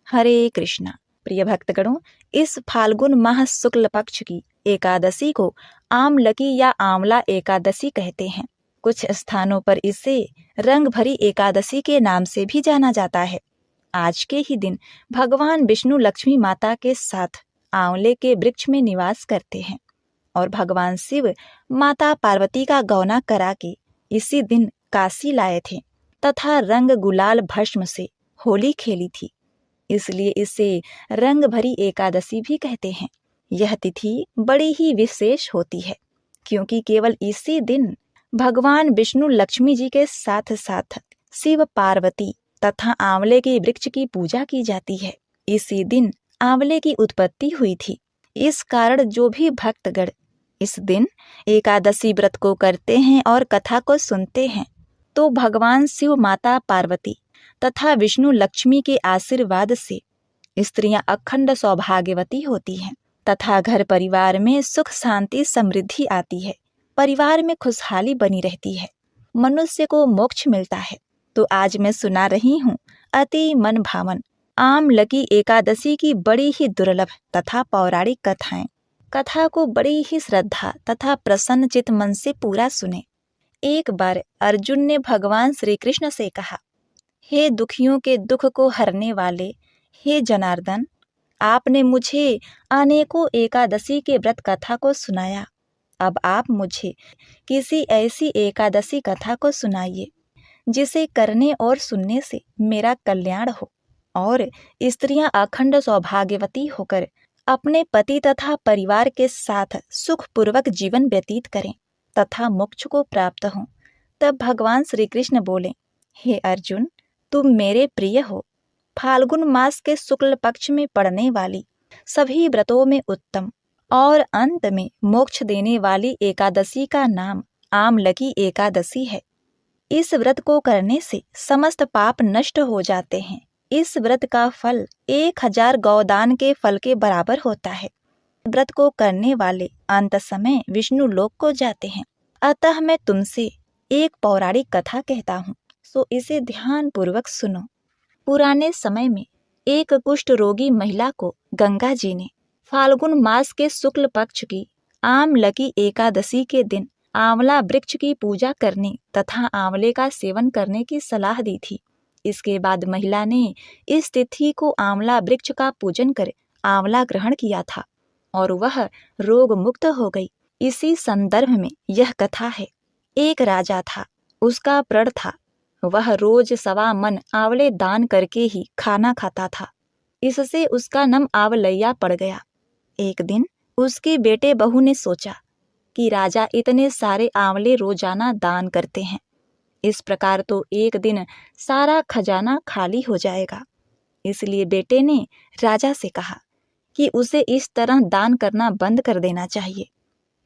हरे कृष्णा। प्रिय भक्तगणों, इस फाल्गुन माह शुक्ल पक्ष की एकादशी को आमलकी या आंवला एकादशी कहते हैं। कुछ स्थानों पर इसे रंग भरी एकादशी के नाम से भी जाना जाता है। आज के ही दिन भगवान विष्णु लक्ष्मी माता के साथ आंवले के वृक्ष में निवास करते हैं और भगवान शिव माता पार्वती का गौना करा के इसी दिन काशी लाए थे तथा रंग गुलाल भस्म से होली खेली थी, इसलिए इसे रंग भरी एकादशी भी कहते हैं। यह तिथि बड़ी ही विशेष होती है क्योंकि केवल इसी दिन भगवान विष्णु लक्ष्मी जी के साथ साथ शिव पार्वती तथा आंवले के वृक्ष की पूजा की जाती है। इसी दिन आंवले की उत्पत्ति हुई थी। इस कारण जो भी भक्तगण इस दिन एकादशी व्रत को करते हैं और कथा को सुनते हैं तो भगवान शिव माता पार्वती तथा विष्णु लक्ष्मी के आशीर्वाद से स्त्रियां अखंड सौभाग्यवती होती हैं तथा घर परिवार में सुख शांति समृद्धि आती है, परिवार में खुशहाली बनी रहती है, मनुष्य को मोक्ष मिलता है। तो आज मैं सुना रही हूँ अति मन भावन आमलकी एकादशी की बड़ी ही दुर्लभ तथा पौराणिक कथाएं। कथा को बड़ी ही श्रद्धा तथा प्रसन्न चित मन से पूरा सुने। एक बार अर्जुन ने भगवान श्री कृष्ण से कहा, हे दुखियों के दुख को हरने वाले, हे जनार्दन, आपने मुझे अनेकों एकादशी के व्रत कथा को सुनाया। अब आप मुझे किसी ऐसी एकादशी कथा को सुनाइए जिसे करने और सुनने से मेरा कल्याण हो और स्त्रियां अखंड सौभाग्यवती होकर अपने पति तथा परिवार के साथ सुखपूर्वक जीवन व्यतीत करें तथा मोक्ष को प्राप्त हों। तब भगवान श्री कृष्ण बोले, हे अर्जुन, तुम मेरे प्रिय हो। फाल्गुन मास के शुक्ल पक्ष में पड़ने वाली सभी व्रतों में उत्तम और अंत में मोक्ष देने वाली एकादशी का नाम आमलकी एकादशी है। इस व्रत को करने से समस्त पाप नष्ट हो जाते हैं। इस व्रत का फल 1000 गौदान के फल के बराबर होता है। व्रत को करने वाले अंत समय विष्णु लोक को जाते हैं। अतः मैं तुमसे एक पौराणिक कथा कहता हूँ, सो इसे ध्यान पूर्वक सुनो। पुराने समय में एक कुष्ठ रोगी महिला को गंगा जी ने फाल्गुन मास के शुक्ल पक्ष की आमलकी एकादशी के दिन आंवला वृक्ष की पूजा करने तथा आंवले का सेवन करने की सलाह दी थी। इसके बाद महिला ने इस तिथि को आंवला वृक्ष का पूजन कर आंवला ग्रहण किया था और वह रोग मुक्त हो गई। इसी संदर्भ में यह कथा है। एक राजा था, उसका प्रण था। वह रोज 1.25 मन आंवले दान करके ही खाना खाता था। इससे उसका नाम आंवलैया पड़ गया। एक दिन उसके बेटे बहू ने सोचा कि राजा इतने सारे आंवले रोजाना दान करते हैं, इस प्रकार तो एक दिन सारा खजाना खाली हो जाएगा। इसलिए बेटे ने राजा से कहा कि उसे इस तरह दान करना बंद कर देना चाहिए।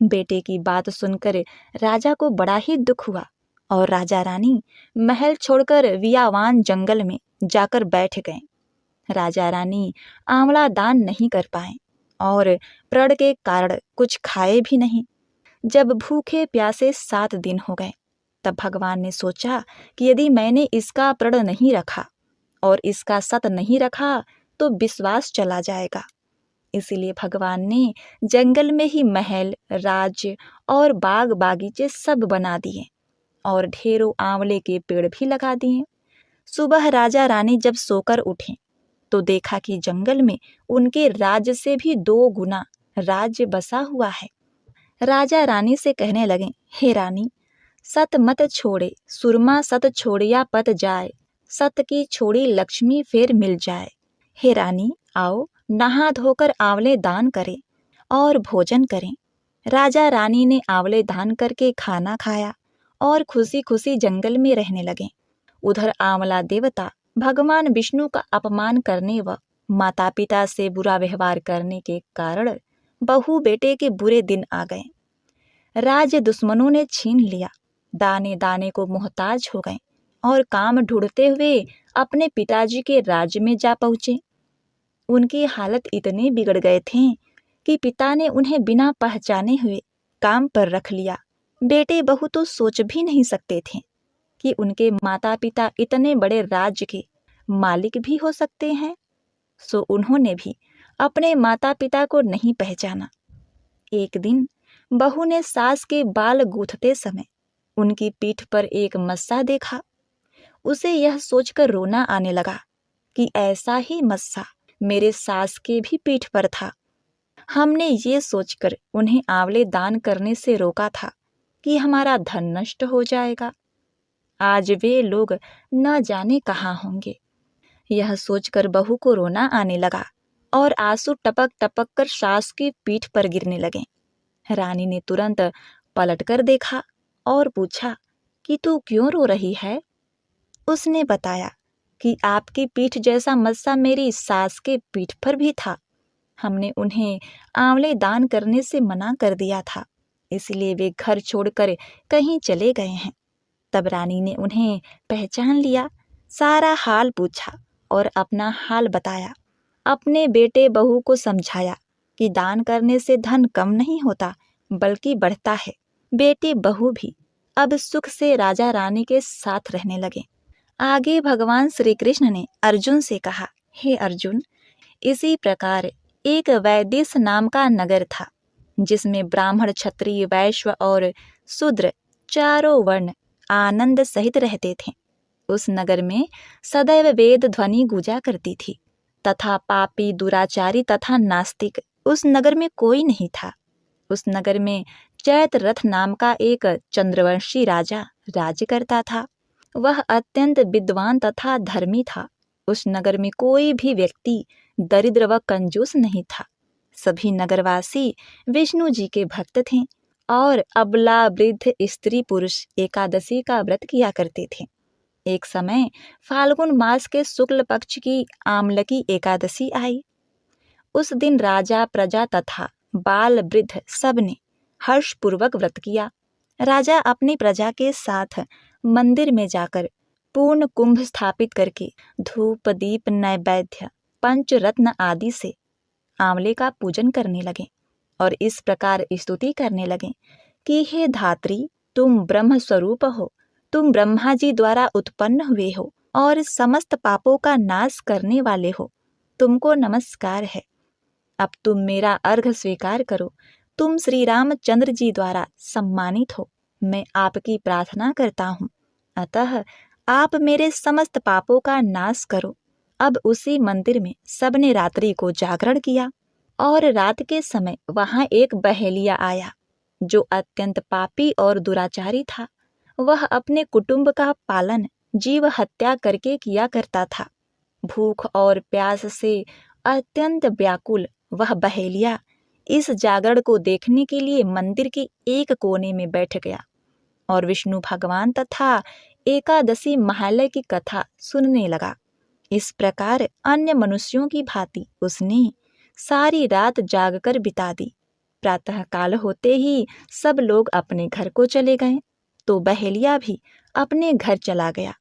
बेटे की बात सुनकर राजा को बड़ा ही दुख हुआ और राजा रानी महल छोड़कर वियावान जंगल में जाकर बैठ गए। राजा रानी आंवला दान नहीं कर पाए और प्रण के कारण कुछ खाए भी नहीं। जब भूखे प्यासे 7 दिन हो गए तब भगवान ने सोचा कि यदि मैंने इसका प्रण नहीं रखा और इसका सत नहीं रखा तो विश्वास चला जाएगा। इसीलिए भगवान ने जंगल में ही महल, राज्य और बाग बागीचे सब बना दिए और ढेरों आंवले के पेड़ भी लगा दिए। सुबह राजा रानी जब सोकर उठे तो देखा कि जंगल में उनके राज्य से भी 2 गुना राज्य बसा हुआ है। राजा रानी से कहने लगे, हे रानी, सत मत छोड़े सुरमा सत छोड़िया पत जाए, सत की छोड़ी लक्ष्मी फिर मिल जाए। हे रानी, आओ नहा धोकर आंवले दान करें और भोजन करें। राजा रानी ने आंवले दान करके खाना खाया और खुशी खुशी जंगल में रहने लगे। उधर आंवला देवता भगवान विष्णु का अपमान करने व माता पिता से बुरा व्यवहार करने के कारण बहू बेटे के बुरे दिन आ गए। राज्य दुश्मनों ने छीन लिया। दाने दाने को मोहताज हो गए और काम ढूंढते हुए अपने पिताजी के राज्य में जा पहुंचे। उनकी हालत इतने बिगड़ गए थे कि पिता ने उन्हें बिना पहचाने हुए काम पर रख लिया। बेटे बहू तो सोच भी नहीं सकते थे कि उनके माता पिता इतने बड़े राज्य के मालिक भी हो सकते हैं। सो उन्होंने भी अपने माता पिता को नहीं पहचाना। एक दिन बहू ने सास के बाल गूंथते समय उनकी पीठ पर एक मस्सा देखा। उसे यह सोचकर रोना आने लगा कि ऐसा ही मस्सा मेरे सास के भी पीठ पर था। हमने ये सोचकर उन्हें आंवले दान करने से रोका था कि हमारा धन नष्ट हो जाएगा। आज वे लोग न जाने कहाँ होंगे। यह सोचकर बहू को रोना आने लगा और आंसू टपक टपक कर सास की पीठ पर गिरने लगे। रानी ने तुरंत पलटकर देखा और पूछा कि तू क्यों रो रही है? उसने बताया कि आपकी पीठ जैसा मस्सा मेरी सास के पीठ पर भी था। हमने उन्हें आंवले दान करने से मना कर दिया था, इसलिए वे घर छोड़कर कहीं चले गए हैं। तब रानी ने उन्हें पहचान लिया, सारा हाल पूछा और अपना हाल बताया। अपने बेटे बहू को समझाया कि दान करने से धन कम नहीं होता बल्कि बढ़ता है। बेटी बहू भी अब सुख से राजा रानी के साथ रहने लगे। आगे भगवान श्री कृष्ण ने अर्जुन से कहा, हे अर्जुन, इसी प्रकार एक वैदेश नाम का नगर था, जिसमें ब्राह्मण, क्षत्रिय, वैश्य और शूद्र चारों वर्ण आनंद सहित रहते थे। उस नगर में सदैव वेद ध्वनि गूंजा करती थी तथा पापी, दुराचारी तथा नास्तिक उस नगर में कोई नहीं था। उस नगर में चैत रथ नाम का एक चंद्रवंशी राजा राज्य करता था। वह अत्यंत विद्वान तथा धर्मी था। उस नगर में कोई भी व्यक्ति दरिद्र व कंजूस नहीं था। सभी नगरवासी विष्णु जी के भक्त थे और अबला, वृद्ध, स्त्री, पुरुष एकादशी का व्रत किया करते थे। एक समय फाल्गुन मास के शुक्ल पक्ष की आमलकी एकादशी आई। उस दिन राजा, प्रजा तथा बाल, वृद्ध सबने हर्षपूर्वक व्रत किया। राजा अपनी प्रजा के साथ मंदिर में जाकर पूर्ण कुंभ स्थापित करके धूप, दीप, नैवेद्य, पंचरत्न आदि से आंवले का पूजन करने लगे और इस प्रकार स्तुति करने लगे कि हे धात्री, तुम ब्रह्म स्वरूप हो, तुम ब्रह्मा जी द्वारा उत्पन्न हुए हो और समस्त पापों का नाश करने वाले हो। तुमको नमस्कार है। अब तुम मेरा अर्घ स्वीकार करो। तुम श्री रामचंद्र जी द्वारा सम्मानित हो। मैं आपकी प्रार्थना करता हूँ, अतः आप मेरे समस्त पापों का नाश करो। अब उसी मंदिर में सबने रात्रि को जागरण किया और रात के समय वहां एक बहेलिया आया जो अत्यंत पापी और दुराचारी था। वह अपने कुटुंब का पालन जीव हत्या करके किया करता था। भूख और प्यास से अत्यंत व्याकुल वह बहेलिया इस जागरण को देखने के लिए मंदिर के एक कोने में बैठ गया और विष्णु भगवान तथा एकादशी महालय की कथा सुनने लगा। इस प्रकार अन्य मनुष्यों की भांति उसने सारी रात जागकर बिता दी। प्रातः काल होते ही सब लोग अपने घर को चले गए तो बहेलिया भी अपने घर चला गया।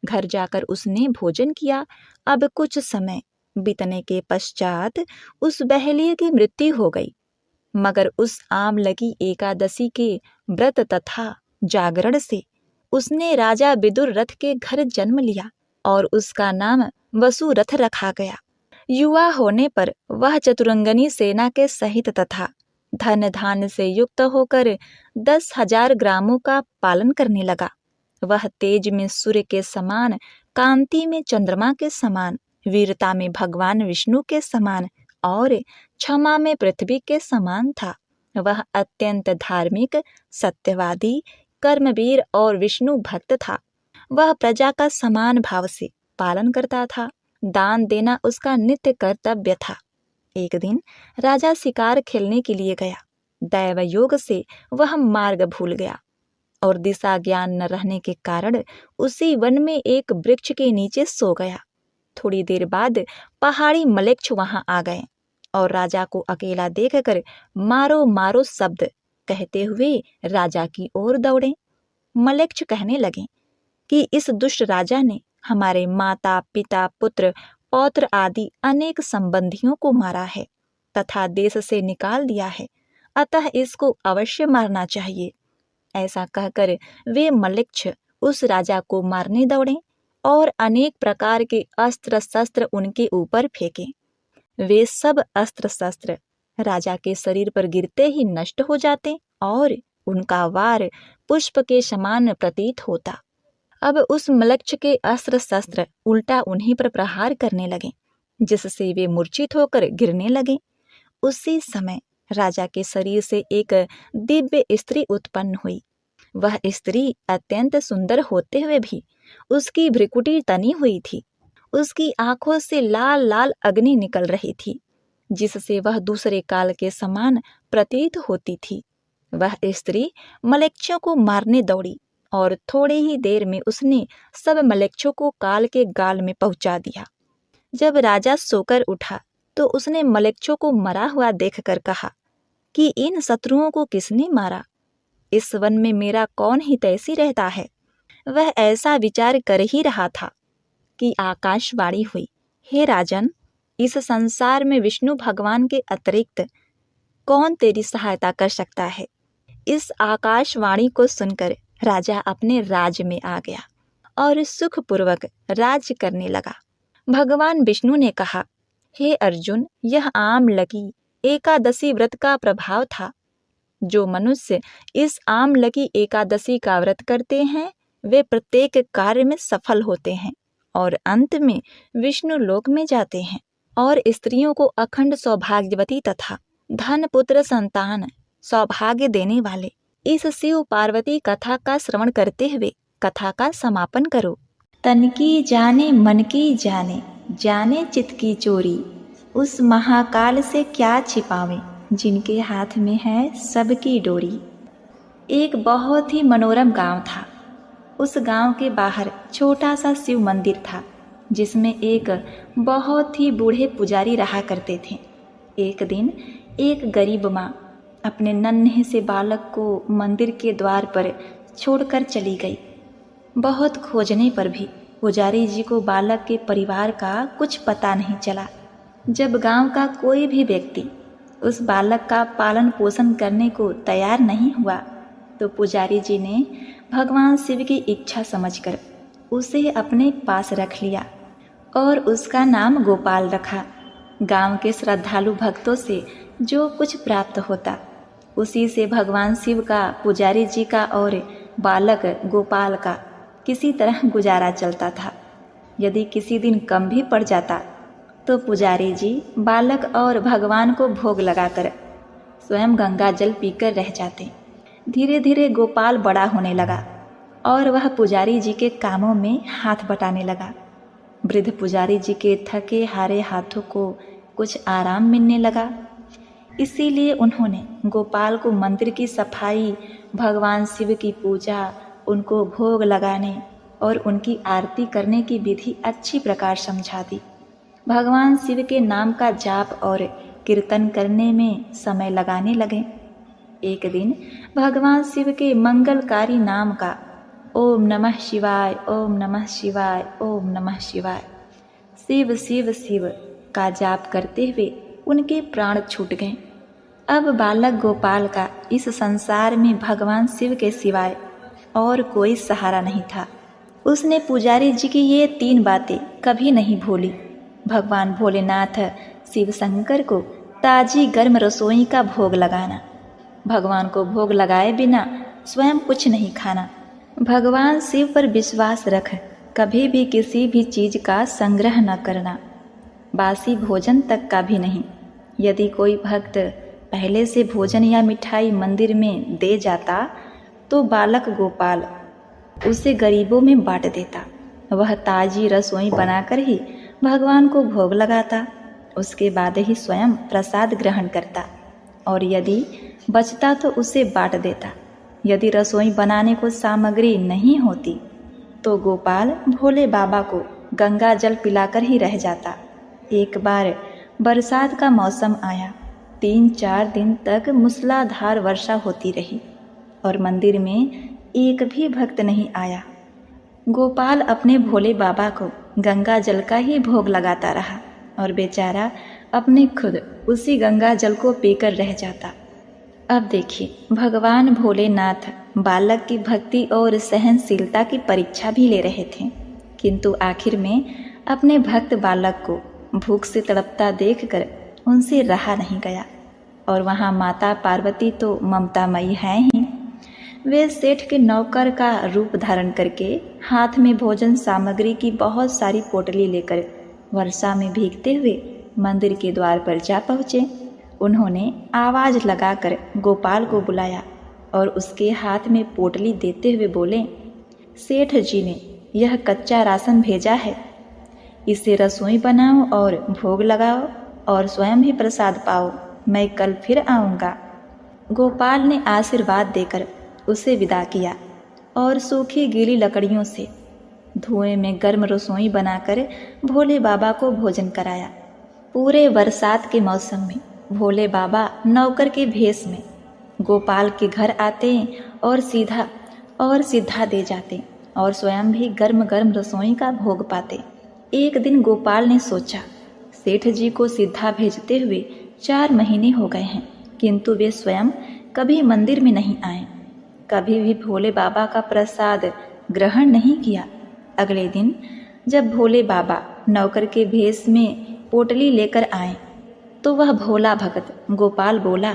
घर जाकर उसने भोजन किया। अब कुछ समय बीतने के पश्चात उस बहेलिये की मृत्यु हो गई, मगर उस आमलकी एकादशी के व्रत तथा जागरण से उसने राजा विदुर रथ के घर जन्म लिया और उसका नाम वसुरथ रखा गया। युवा होने पर वह चतुरंगनी सेना के सहित तथा धन धान्य से युक्त होकर 10,000 ग्रामों का पालन करने लगा। वह तेज में सूर्य के समान, कांति में चंद्रमा के समान, वीरता में भगवान विष्णु के समान और क्षमा में पृथ्वी के समान था। वह अत्यंत धार्मिक, सत्यवादी, कर्मवीर और विष्णु भक्त था। वह प्रजा का समान भाव से पालन करता था। दान देना उसका नित्य कर्तव्य था। एक दिन राजा शिकार खेलने के लिए गया। दैव योग से वह मार्ग भूल गया और दिशा ज्ञान न रहने के कारण उसी वन में एक वृक्ष के नीचे सो गया। थोड़ी देर बाद पहाड़ी मलेच्छ वहां आ गए और राजा को अकेला देखकर मारो मारो शब्द कहते हुए राजा की ओर दौड़े। मलेच्छ कहने लगे कि इस दुष्ट राजा ने हमारे माता, पिता, पुत्र, पौत्र आदि अनेक संबंधियों को मारा है तथा देश से निकाल दिया है, अतः इसको अवश्य मारना चाहिए। ऐसा कहकर वे मलेच्छ उस राजा को मारने दौड़े और अनेक प्रकार के अस्त्र शस्त्र उनके ऊपर फेंके। वे सब अस्त्र शस्त्र राजा के शरीर पर गिरते ही नष्ट हो जाते और उनका वार पुष्प के समान प्रतीत होता। अब उस मलक्ष के अस्त्र शस्त्र उल्टा उन्हीं पर प्रहार करने लगे, जिससे वे मूर्छित होकर गिरने लगे। उसी समय राजा के शरीर से एक दिव्य स्त्री उत्पन्न हुई। वह स्त्री अत्यंत सुंदर होते हुए भी उसकी भ्रिकुटी तनी हुई थी। उसकी आंखों से लाल लाल अग्नि निकल रही थी, जिससे वह दूसरे काल के समान प्रतीत होती थी। वह स्त्री मलेच्छों को मारने दौड़ी और थोड़ी ही देर में उसने सब मलेच्छों को काल के गाल में पहुंचा दिया। जब राजा सोकर उठा तो उसने मलेच्छों को मरा हुआ देखकर कहा कि इन शत्रुओं को किसने मारा? इस वन में मेरा कौन हितैषी रहता है? वह ऐसा विचार कर ही रहा था कि आकाशवाणी हुई, हे राजन, इस संसार में विष्णु भगवान के अतिरिक्त कौन तेरी सहायता कर सकता है? इस आकाशवाणी को सुनकर राजा अपने राज्य में आ गया और सुखपूर्वक राज्य करने लगा। भगवान विष्णु ने कहा, हे अर्जुन, यह आमलकी एकादशी व्रत का प्रभाव था। जो मनुष्य इस आमलकी एकादशी का व्रत करते हैं वे प्रत्येक कार्य में सफल होते हैं और अंत में विष्णु लोक में जाते हैं। और स्त्रियों को अखंड सौभाग्यवती तथा धन पुत्र संतान सौभाग्य देने वाले इस शिव पार्वती कथा का श्रवण करते हुए कथा का समापन करो। तन की जाने मन की जाने, जाने चित की चोरी, उस महाकाल से क्या छिपावे, जिनके हाथ में है सबकी डोरी। एक बहुत ही मनोरम गांव था। उस गांव के बाहर छोटा सा शिव मंदिर था, जिसमें एक बहुत ही बूढ़े पुजारी रहा करते थे। एक दिन एक गरीब माँ अपने नन्हे से बालक को मंदिर के द्वार पर छोड़कर चली गई। बहुत खोजने पर भी पुजारी जी को बालक के परिवार का कुछ पता नहीं चला। जब गांव का कोई भी व्यक्ति उस बालक का पालन पोषण करने को तैयार नहीं हुआ तो पुजारी जी ने भगवान शिव की इच्छा समझकर उसे अपने पास रख लिया और उसका नाम गोपाल रखा। गांव के श्रद्धालु भक्तों से जो कुछ प्राप्त होता उसी से भगवान शिव का, पुजारी जी का और बालक गोपाल का किसी तरह गुजारा चलता था। यदि किसी दिन कम भी पड़ जाता तो पुजारी जी बालक और भगवान को भोग लगाकर स्वयं गंगा जल पीकर रह जाते। धीरे धीरे गोपाल बड़ा होने लगा और वह पुजारी जी के कामों में हाथ बटाने लगा। वृद्ध पुजारी जी के थके हारे हाथों को कुछ आराम मिलने लगा। इसीलिए उन्होंने गोपाल को मंदिर की सफाई, भगवान शिव की पूजा, उनको भोग लगाने और उनकी आरती करने की विधि अच्छी प्रकार समझा दी। भगवान शिव के नाम का जाप और कीर्तन करने में समय लगाने लगे। एक दिन भगवान शिव के मंगलकारी नाम का ओम नमः शिवाय, ओम नमः शिवाय, ओम नमः शिवाय, शिव शिव शिव का जाप करते हुए उनके प्राण छूट गए। अब बालक गोपाल का इस संसार में भगवान शिव के सिवाय और कोई सहारा नहीं था। उसने पुजारी जी की ये 3 बातें कभी नहीं भूली। भगवान भोलेनाथ शिव शंकर को ताजी गर्म रसोई का भोग लगाना, भगवान को भोग लगाए बिना स्वयं कुछ नहीं खाना, भगवान शिव पर विश्वास रख कभी भी किसी भी चीज का संग्रह न करना, बासी भोजन तक का भी नहीं। यदि कोई भक्त पहले से भोजन या मिठाई मंदिर में दे जाता तो बालक गोपाल उसे गरीबों में बांट देता। वह ताजी रसोई बनाकर ही भगवान को भोग लगाता, उसके बाद ही स्वयं प्रसाद ग्रहण करता और यदि बचता तो उसे बांट देता। यदि रसोई बनाने को सामग्री नहीं होती तो गोपाल भोले बाबा को गंगा जल पिलाकर ही रह जाता। एक बार बरसात का मौसम आया। 3-4 दिन तक मूसलाधार वर्षा होती रही और मंदिर में एक भी भक्त नहीं आया। गोपाल अपने भोले बाबा को गंगा जल का ही भोग लगाता रहा और बेचारा अपने खुद उसी गंगा जल को पीकर रह जाता। अब देखिए, भगवान भोलेनाथ बालक की भक्ति और सहनशीलता की परीक्षा भी ले रहे थे, किंतु आखिर में अपने भक्त बालक को भूख से तड़पता देखकर उनसे रहा नहीं गया। और वहाँ माता पार्वती तो ममतामयी हैं ही। वे सेठ के नौकर का रूप धारण करके हाथ में भोजन सामग्री की बहुत सारी पोटली लेकर वर्षा में भीगते हुए मंदिर के द्वार पर जा पहुँचे। उन्होंने आवाज़ लगाकर गोपाल को बुलाया और उसके हाथ में पोटली देते हुए बोले, सेठ जी ने यह कच्चा राशन भेजा है, इसे रसोई बनाओ और भोग लगाओ और स्वयं भी प्रसाद पाओ, मैं कल फिर आऊँगा। गोपाल ने आशीर्वाद देकर उसे विदा किया और सूखी गीली लकड़ियों से धुएं में गर्म रसोई बनाकर भोले बाबा को भोजन कराया। पूरे बरसात के मौसम में भोले बाबा नौकर के भेष में गोपाल के घर आते और सीधा दे जाते और स्वयं भी गर्म गर्म रसोई का भोग पाते। एक दिन गोपाल ने सोचा, सेठ जी को सीधा भेजते हुए 4 महीने हो गए हैं, किंतु वे स्वयं कभी मंदिर में नहीं आए, कभी भी भोले बाबा का प्रसाद ग्रहण नहीं किया। अगले दिन जब भोले बाबा नौकर के भेष में पोटली लेकर आए तो वह भोला भगत गोपाल बोला,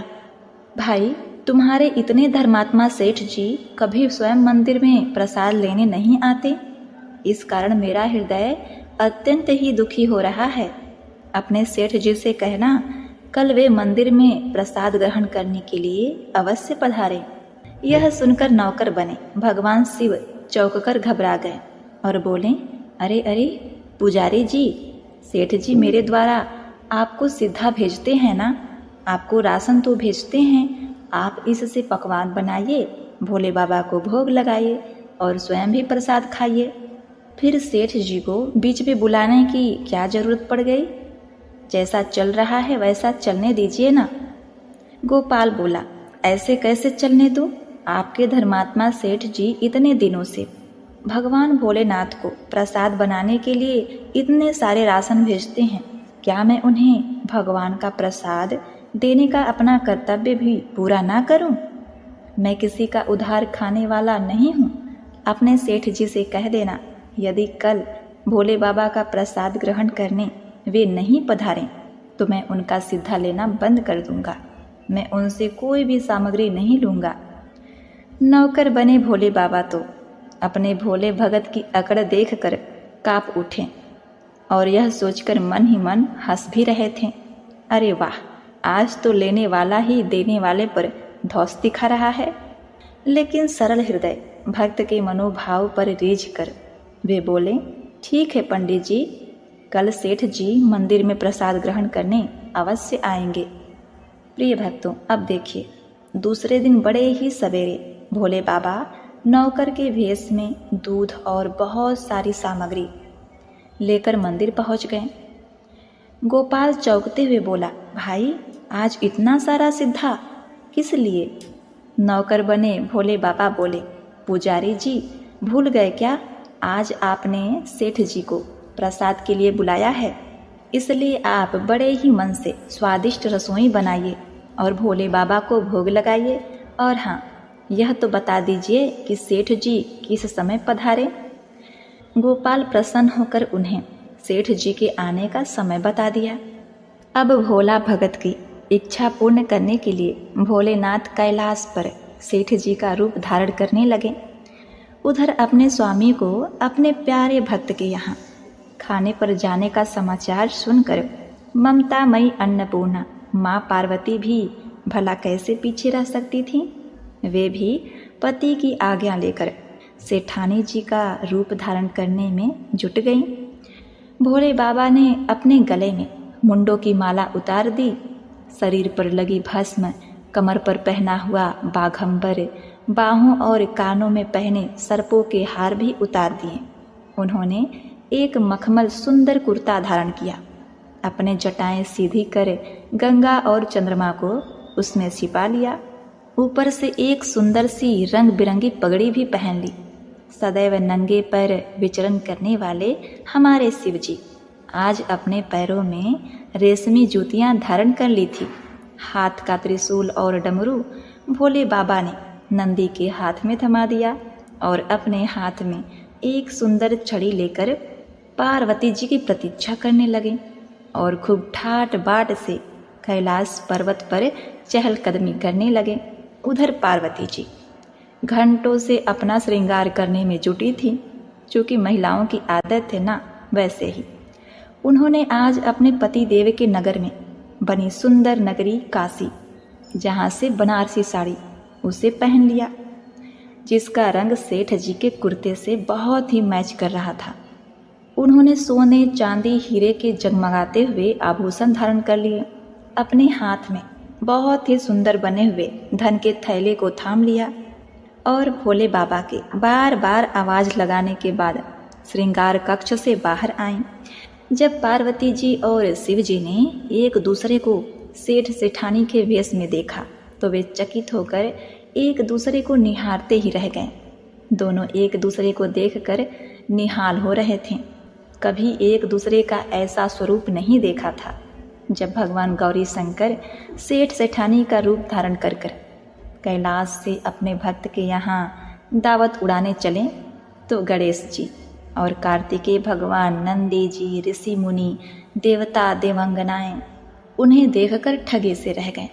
भाई तुम्हारे इतने धर्मात्मा सेठ जी कभी स्वयं मंदिर में प्रसाद लेने नहीं आते, इस कारण मेरा हृदय अत्यंत ही दुखी हो रहा है। अपने सेठ जी से कहना कल वे मंदिर में प्रसाद ग्रहण करने के लिए अवश्य पधारे। यह सुनकर नौकर बने भगवान शिव चौंक कर घबरा गए और बोले, अरे अरे पुजारी जी, सेठ जी मेरे द्वारा आपको सीधा भेजते हैं ना, आपको राशन तो भेजते हैं, आप इससे पकवान बनाइए, भोले बाबा को भोग लगाइए और स्वयं भी प्रसाद खाइए। फिर सेठ जी को बीच में बुलाने की क्या जरूरत पड़ गई, जैसा चल रहा है वैसा चलने दीजिए ना। गोपाल बोला, ऐसे कैसे चलने दो, आपके धर्मात्मा सेठ जी इतने दिनों से भगवान भोलेनाथ को प्रसाद बनाने के लिए इतने सारे राशन भेजते हैं, क्या मैं उन्हें भगवान का प्रसाद देने का अपना कर्तव्य भी पूरा ना करूं? मैं किसी का उधार खाने वाला नहीं हूं। अपने सेठ जी से कह देना, यदि कल भोले बाबा का प्रसाद ग्रहण करने वे नहीं पधारें तो मैं उनका सीधा लेना बंद कर दूंगा, मैं उनसे कोई भी सामग्री नहीं लूंगा। नौकर बने भोले बाबा तो अपने भोले भगत की अकड़ देखकर काँप उठे और यह सोचकर मन ही मन हंस भी रहे थे, अरे वाह, आज तो लेने वाला ही देने वाले पर धौंस दिखा रहा है। लेकिन सरल हृदय भक्त के मनोभाव पर रीझ कर वे बोले, ठीक है पंडित जी, कल सेठ जी मंदिर में प्रसाद ग्रहण करने अवश्य आएंगे। प्रिय भक्तों, अब देखिए, दूसरे दिन बड़े ही सवेरे भोले बाबा नौकर के भेष में दूध और बहुत सारी सामग्री लेकर मंदिर पहुंच गए। गोपाल चौंकते हुए बोला, भाई आज इतना सारा सिद्धा किस लिए? नौकर बने भोले बाबा बोले, पुजारी जी भूल गए क्या, आज आपने सेठ जी को प्रसाद के लिए बुलाया है, इसलिए आप बड़े ही मन से स्वादिष्ट रसोई बनाइए और भोले बाबा को भोग लगाइए। और हाँ, यह तो बता दीजिए कि सेठ जी किस समय पधारे। गोपाल प्रसन्न होकर उन्हें सेठ जी के आने का समय बता दिया। अब भोला भगत की इच्छा पूर्ण करने के लिए भोलेनाथ कैलाश पर सेठ जी का रूप धारण करने लगे। उधर अपने स्वामी को अपने प्यारे भक्त के यहाँ खाने पर जाने का समाचार सुनकर ममतामयी अन्नपूर्णा माँ पार्वती भी भला कैसे पीछे रह सकती थीं। वे भी पति की आज्ञा लेकर सेठानी जी का रूप धारण करने में जुट गईं। भोले बाबा ने अपने गले में मुंडों की माला उतार दी, शरीर पर लगी भस्म, कमर पर पहना हुआ बाघंबर, बाहों और कानों में पहने सर्पों के हार भी उतार दिए। उन्होंने एक मखमल सुंदर कुर्ता धारण किया, अपने जटाएं सीधी कर गंगा और चंद्रमा को उसमें छिपा लिया। ऊपर से एक सुंदर सी रंग बिरंगी पगड़ी भी पहन ली। सदैव नंगे पैर विचरण करने वाले हमारे शिव जी आज अपने पैरों में रेशमी जूतियां धारण कर ली थी। हाथ का त्रिशूल और डमरू भोले बाबा ने नंदी के हाथ में थमा दिया और अपने हाथ में एक सुंदर छड़ी लेकर पार्वती जी की प्रतीक्षा करने लगे। और खूब ठाट बाट से कैलाश पर्वत पर चहलकदमी करने लगे। उधर पार्वती जी घंटों से अपना श्रृंगार करने में जुटी थी। चूँकि महिलाओं की आदत है ना, वैसे ही उन्होंने आज अपने पति देव के नगर में बनी सुंदर नगरी काशी, जहाँ से बनारसी साड़ी, उसे पहन लिया, जिसका रंग सेठ जी के कुर्ते से बहुत ही मैच कर रहा था। उन्होंने सोने चांदी हीरे के जगमगाते हुए आभूषण धारण कर लिए। अपने हाथ में बहुत ही सुंदर बने हुए धन के थैले को थाम लिया और भोले बाबा के बार बार आवाज़ लगाने के बाद श्रृंगार कक्ष से बाहर आईं। जब पार्वती जी और शिव जी ने एक दूसरे को सेठ सेठानी के वेश में देखा तो वे चकित होकर एक दूसरे को निहारते ही रह गए। दोनों एक दूसरे को देखकर निहाल हो रहे थे। कभी एक दूसरे का ऐसा स्वरूप नहीं देखा था। जब भगवान गौरी शंकर सेठ सेठानी का रूप धारण कर कैलाश से अपने भक्त के यहाँ दावत उड़ाने चले तो गणेश जी और कार्तिकेय भगवान, नंदी जी, ऋषि मुनि, देवता देवांगनाएं उन्हें देखकर ठगे से रह गए।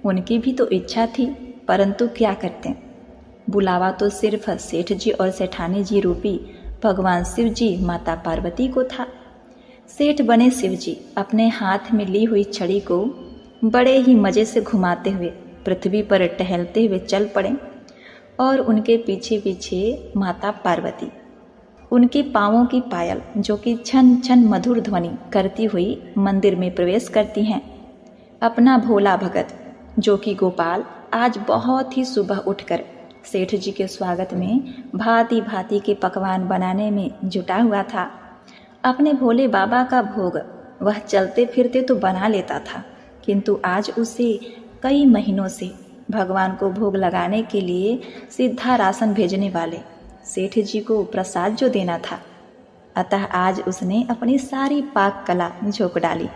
उनकी भी तो इच्छा थी, परंतु क्या करते, बुलावा तो सिर्फ सेठ जी और सेठानी जी रूपी भगवान शिव जी माता पार्वती को था। सेठ बने शिव जी अपने हाथ में ली हुई छड़ी को बड़े ही मज़े से घुमाते हुए पृथ्वी पर टहलते हुए चल पड़े और उनके पीछे पीछे माता पार्वती उनके पाँवों की पायल जो कि छन छन मधुर ध्वनि करती हुई मंदिर में प्रवेश करती हैं। अपना भोला भगत जो कि गोपाल आज बहुत ही सुबह उठकर सेठ जी के स्वागत में भांति भांति के पकवान बनाने में जुटा हुआ था। अपने भोले बाबा का भोग वह चलते फिरते तो बना लेता था, किंतु आज उसे कई महीनों से भगवान को भोग लगाने के लिए सीधा राशन भेजने वाले सेठ जी को प्रसाद जो देना था, अतः आज उसने अपनी सारी पाक कला झोंक डाली।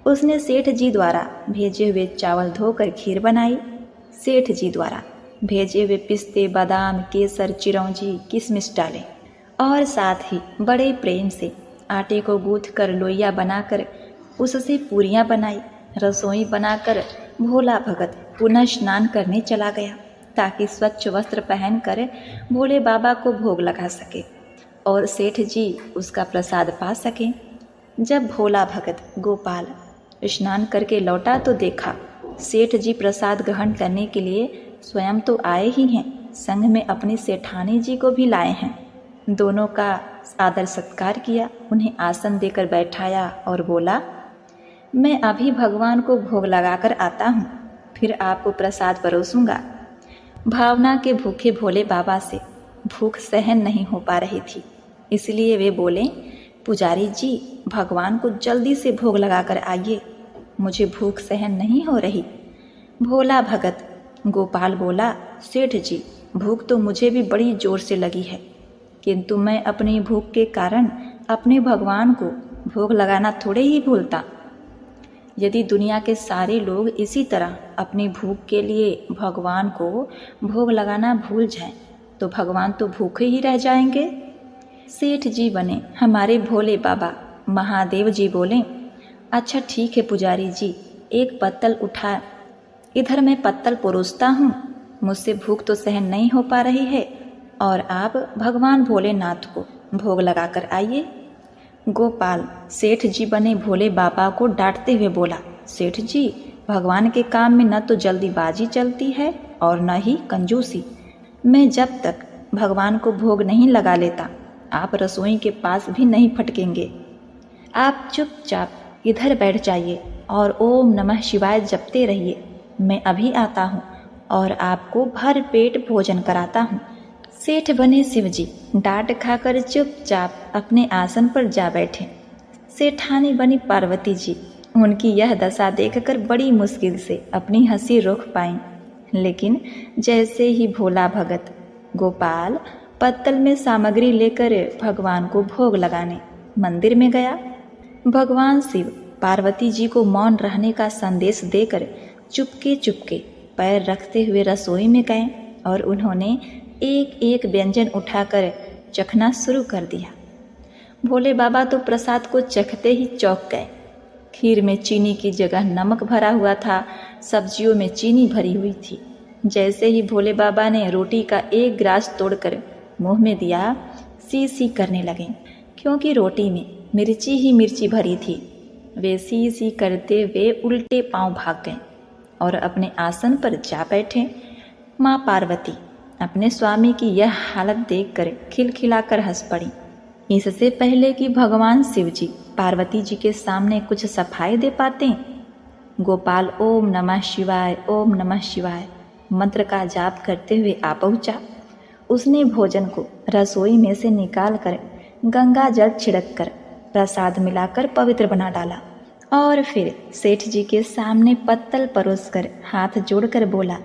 उसने सेठ जी द्वारा भेजे हुए चावल धोकर खीर बनाई, सेठ जी द्वारा भेजे हुए पिस्ते, बादाम, केसर, चिरौंजी, किशमिश डाले और साथ ही बड़े प्रेम से आटे को गूँथ कर लोइया बनाकर उससे पूरियां बनाई। रसोई बनाकर भोला भगत पुनः स्नान करने चला गया ताकि स्वच्छ वस्त्र पहनकर भोले बाबा को भोग लगा सके और सेठ जी उसका प्रसाद पा सके। जब भोला भगत गोपाल स्नान करके लौटा तो देखा सेठ जी प्रसाद ग्रहण करने के लिए स्वयं तो आए ही हैं, संग में अपनी सेठानी जी को भी लाए हैं। दोनों का आदर सत्कार किया, उन्हें आसन देकर बैठाया और बोला, मैं अभी भगवान को भोग लगाकर आता हूँ, फिर आपको प्रसाद परोसूंगा। भावना के भूखे भोले बाबा से भूख सहन नहीं हो पा रही थी, इसलिए वे बोले, पुजारी जी भगवान को जल्दी से भोग लगाकर आइए, मुझे भूख सहन नहीं हो रही। भोला भगत गोपाल बोला, सेठ जी भूख तो मुझे भी बड़ी जोर से लगी है, किंतु मैं अपनी भूख के कारण अपने भगवान को भोग लगाना थोड़े ही भूलता। यदि दुनिया के सारे लोग इसी तरह अपनी भूख के लिए भगवान को भोग लगाना भूल जाएं, तो भगवान तो भूखे ही रह जाएंगे। सेठ जी बने हमारे भोले बाबा महादेव जी बोले, अच्छा ठीक है पुजारी जी, एक पत्तल उठा, इधर मैं पत्तल परोसता हूँ, मुझसे भूख तो सहन नहीं हो पा रही है और आप भगवान भोलेनाथ को भोग लगाकर आइए। गोपाल सेठ जी बने भोले बाबा को डांटते हुए बोला, सेठ जी भगवान के काम में न तो जल्दीबाजी चलती है और न ही कंजूसी। मैं जब तक भगवान को भोग नहीं लगा लेता आप रसोई के पास भी नहीं फटकेंगे। आप चुपचाप इधर बैठ जाइए और ओम नमः शिवाय जपते रहिए, मैं अभी आता हूँ और आपको भर पेट भोजन कराता हूँ। सेठ बने शिवजी डांट खाकर चुपचाप अपने आसन पर जा बैठे। सेठानी बनी पार्वती जी उनकी यह दशा देखकर बड़ी मुश्किल से अपनी हंसी रोक पाईं, लेकिन जैसे ही भोला भगत गोपाल पत्तल में सामग्री लेकर भगवान को भोग लगाने मंदिर में गया, भगवान शिव पार्वती जी को मौन रहने का संदेश देकर चुपके चुपके पैर रखते हुए रसोई में गए और उन्होंने एक एक व्यंजन उठाकर चखना शुरू कर दिया। भोले बाबा तो प्रसाद को चखते ही चौंक गए। खीर में चीनी की जगह नमक भरा हुआ था, सब्जियों में चीनी भरी हुई थी। जैसे ही भोले बाबा ने रोटी का एक ग्रास तोड़कर मुंह में दिया, सी सी करने लगे, क्योंकि रोटी में मिर्ची ही मिर्ची भरी थी। वे सी सी करते हुए उल्टे पांव भाग गए और अपने आसन पर जा बैठे। माँ पार्वती अपने स्वामी की यह हालत देखकर खिलखिलाकर हंस पड़ी। इससे पहले कि भगवान शिव जी पार्वती जी के सामने कुछ सफाई दे पाते, गोपाल ओम नमः शिवाय ओम नमः शिवाय मंत्र का जाप करते हुए आ पहुंचा। उसने भोजन को रसोई में से निकाल कर गंगा जल छिड़क कर प्रसाद मिलाकर पवित्र बना डाला और फिर सेठ जी के सामने पत्तल परोसकर हाथ जोड़कर बोला,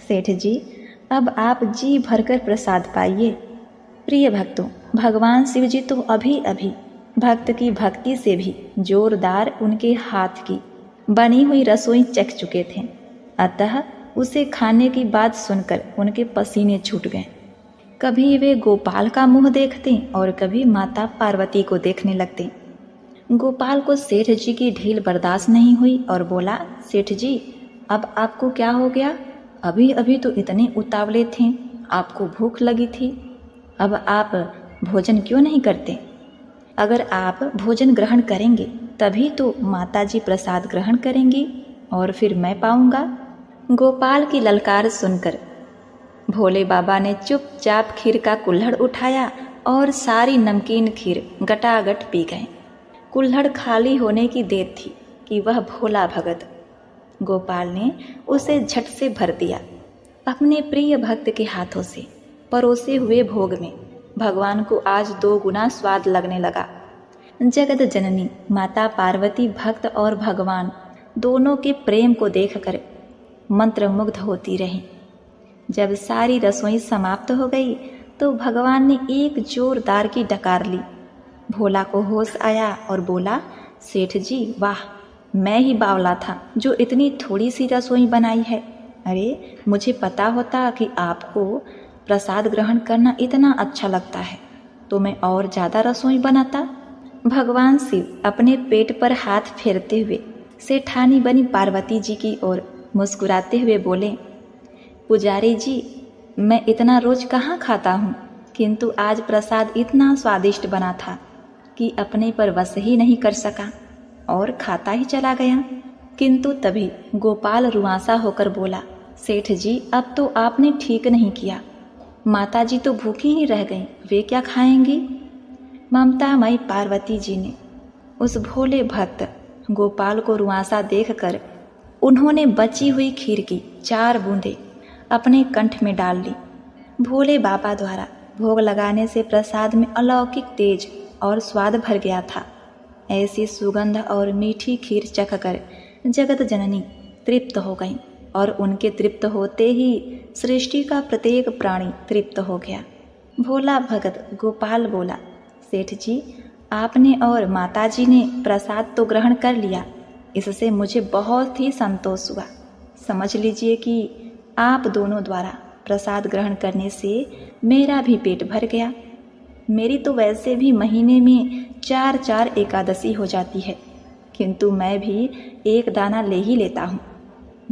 सेठ जी अब आप जी भरकर प्रसाद पाइए। प्रिय भक्तों, भगवान शिव जी तो अभी अभी भक्त की भक्ति से भी जोरदार उनके हाथ की बनी हुई रसोई चख चुके थे, अतः उसे खाने की बात सुनकर उनके पसीने छूट गए। कभी वे गोपाल का मुंह देखते और कभी माता पार्वती को देखने लगते। गोपाल को सेठ जी की ढील बर्दाश्त नहीं हुई और बोला, सेठ जी अब आपको क्या हो गया? अभी अभी तो इतने उतावले थे, आपको भूख लगी थी, अब आप भोजन क्यों नहीं करते? अगर आप भोजन ग्रहण करेंगे तभी तो माता जी प्रसाद ग्रहण करेंगी और फिर मैं पाऊंगा। गोपाल की ललकार सुनकर भोले बाबा ने चुपचाप खीर का कुल्हड़ उठाया और सारी नमकीन खीर गटागट पी गए। कुल्हड़ खाली होने की देर थी कि वह भोला भगत गोपाल ने उसे झट से भर दिया। अपने प्रिय भक्त के हाथों से परोसे हुए भोग में भगवान को आज 2 गुना स्वाद लगने लगा। जगत जननी माता पार्वती भक्त और भगवान दोनों के प्रेम को देखकर मंत्रमुग्ध होती रही। जब सारी रसोई समाप्त हो गई तो भगवान ने एक जोरदार की डकार ली। भोला को होश आया और बोला, सेठ जी वाह, मैं ही बावला था जो इतनी थोड़ी सी रसोई बनाई है। अरे मुझे पता होता कि आपको प्रसाद ग्रहण करना इतना अच्छा लगता है तो मैं और ज़्यादा रसोई बनाता। भगवान शिव अपने पेट पर हाथ फेरते हुए सेठानी बनी पार्वती जी की ओर मुस्कुराते हुए बोले, पुजारी जी मैं इतना रोज कहाँ खाता हूँ, किंतु आज प्रसाद इतना स्वादिष्ट बना था कि अपने पर वश ही नहीं कर सका और खाता ही चला गया। किंतु तभी गोपाल रुआंसा होकर बोला, सेठ जी अब तो आपने ठीक नहीं किया, माता जी तो भूखी ही रह गईं, वे क्या खाएंगी? ममतामयी पार्वती जी ने उस भोले भक्त गोपाल को रुआंसा देखकर उन्होंने बची हुई खीर की 4 बूंदें अपने कंठ में डाल ली। भोले बाबा द्वारा भोग लगाने से प्रसाद में अलौकिक तेज और स्वाद भर गया था। ऐसी सुगंध और मीठी खीर चखकर जगत जननी तृप्त हो गई और उनके तृप्त होते ही सृष्टि का प्रत्येक प्राणी तृप्त हो गया। भोला भगत गोपाल बोला, सेठ जी आपने और माताजी ने प्रसाद तो ग्रहण कर लिया, इससे मुझे बहुत ही संतोष हुआ। समझ लीजिए कि आप दोनों द्वारा प्रसाद ग्रहण करने से मेरा भी पेट भर गया। मेरी तो वैसे भी महीने में 4-4 एकादशी हो जाती है, किंतु मैं भी एक दाना ले ही लेता हूँ,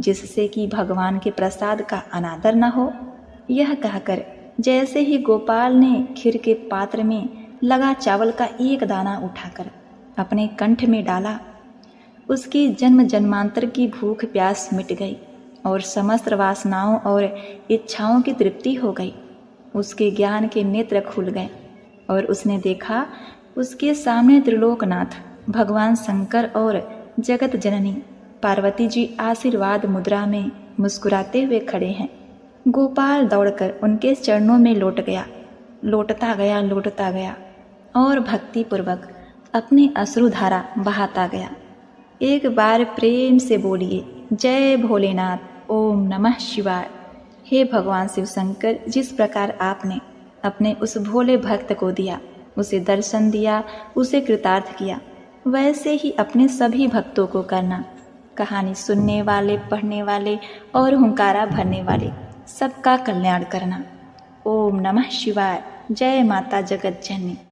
जिससे कि भगवान के प्रसाद का अनादर न हो। यह कहकर जैसे ही गोपाल ने खीर के पात्र में लगा चावल का एक दाना उठाकर अपने कंठ में डाला, उसकी जन्म जन्मांतर की भूख प्यास मिट गई और समस्त वासनाओं और इच्छाओं की तृप्ति हो गई। उसके ज्ञान के नेत्र खुल गए और उसने देखा उसके सामने त्रिलोकनाथ भगवान शंकर और जगत जननी पार्वती जी आशीर्वाद मुद्रा में मुस्कुराते हुए खड़े हैं। गोपाल दौड़कर उनके चरणों में लौटता गया और भक्तिपूर्वक अपनी अश्रुधारा बहाता गया। एक बार प्रेम से बोलिए, जय भोलेनाथ, ओम नमः शिवाय। हे भगवान शिव शंकर, जिस प्रकार आपने अपने उस भोले भक्त को दिया, उसे दर्शन दिया, उसे कृतार्थ किया, वैसे ही अपने सभी भक्तों को करना। कहानी सुनने वाले, पढ़ने वाले और हुंकारा भरने वाले सबका कल्याण करना। ओम नमः शिवाय। जय माता जगत जननी।